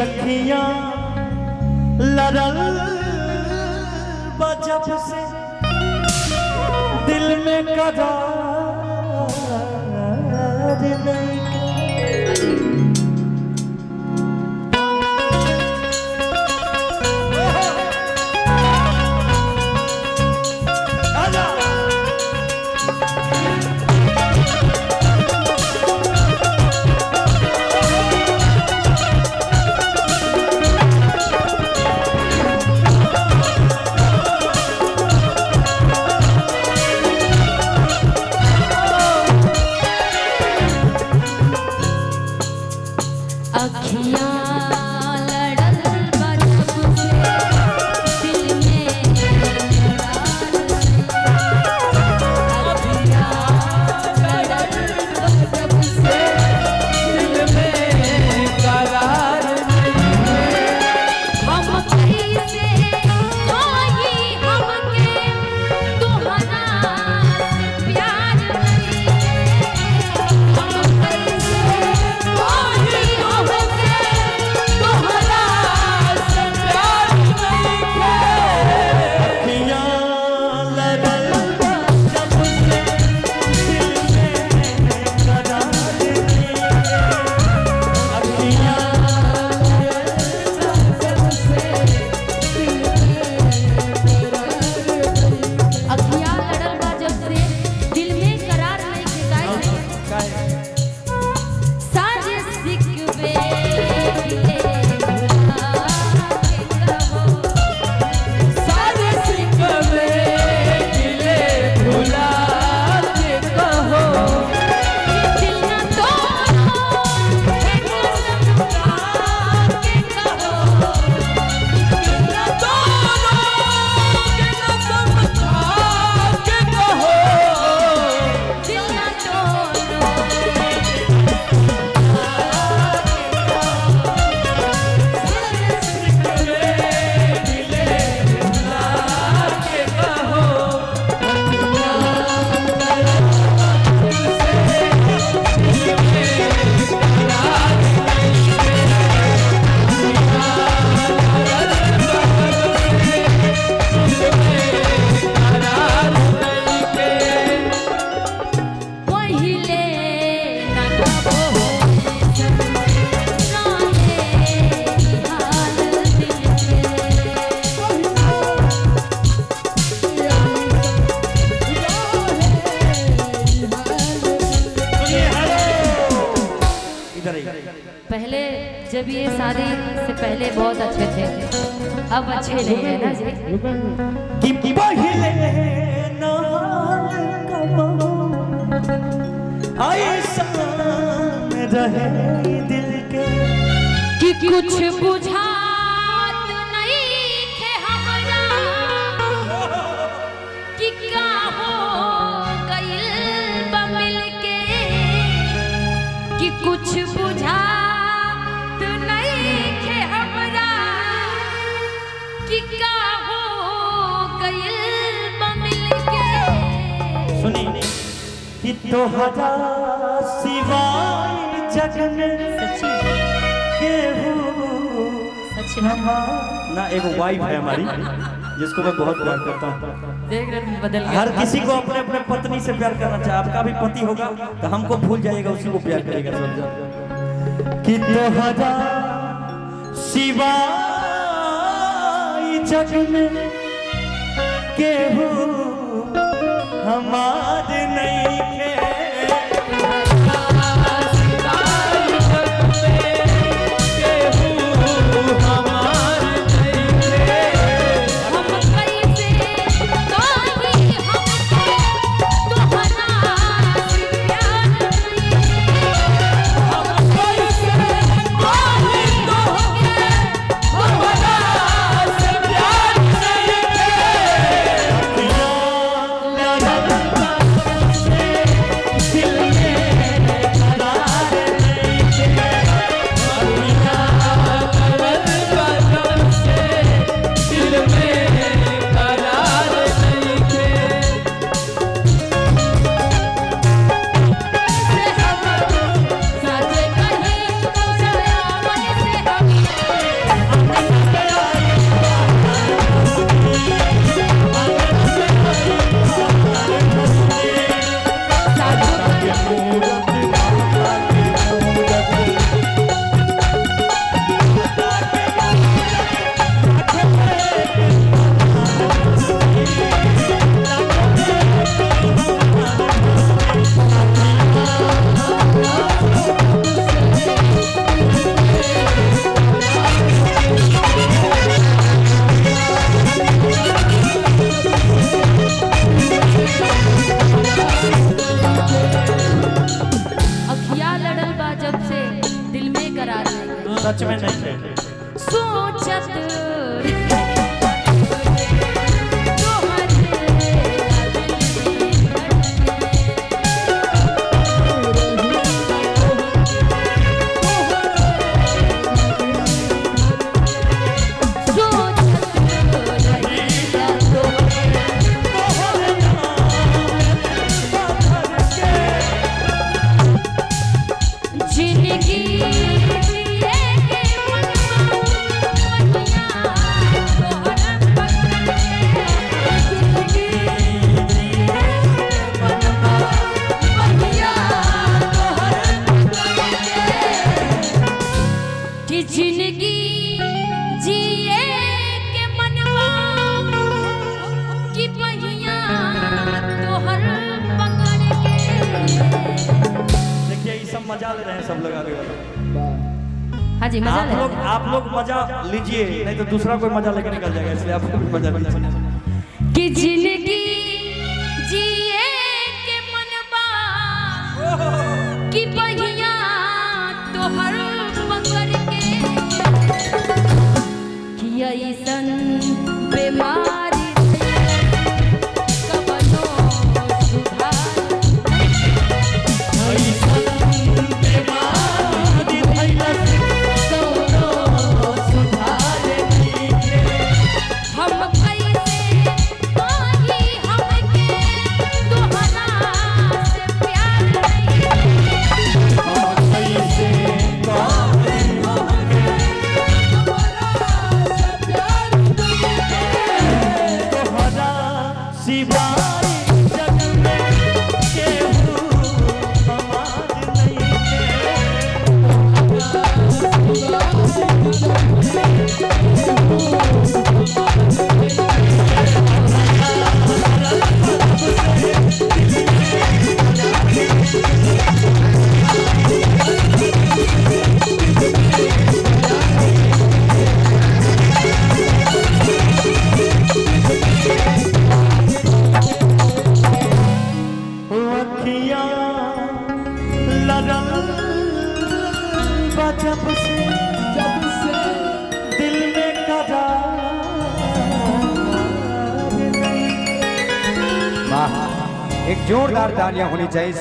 अखियां लड़ल जब से दिल में करार नहीं। पहले जब ये शादी से पहले बहुत अच्छे थे, अब अच्छे नहीं है ना जी। कि पहले ऐसा रहे दिल के कि कुछ बुझात नहीं थे हमरा कि का हो गइल बा मिल के, कि कुछ बुझात नहीं थे हमरा कि का हो गइल बा मिल के। सुनी कि तोहरा सिवाय जग में सच्ची सच ना एक वाइफ है हमारी जिसको मैं बहुत प्यार करता हूँ। देख रहे बदल हर किसी को अपने अपने पत्नी से प्यार करना चाहिए। आपका भी पति होगा तो हमको भूल जाएगा, उसी को प्यार करेगा। कि तोहरा सिवाय जग में केहू हमार नहीं है। सोचत जिंदगी जिए के मनवा की पहिया तोहर पकड़ के। देखिए ये सब मजा ले रहे हैं सब लोग आगे वाले। हाँ जी मजा ले आप लोग मजा लीजिए, नहीं तो दूसरा कोई मजा लेके निकल जाएगा, इसलिए आपको भी मजा लीजिए। कि जिंदगी जिए के मनवा की पहिया तोहर पकड़ के। कि ऐसन बीमारी कबनो सुधार हम कैसे पाही हमके तोहरा से प्यार नहीं। हम कैसे पाही हमके तोहरा सिवा जग में केहू हमार नहीं जब से दिल में करार नहीं। एक जोरदार तालियां होनी चाहिए।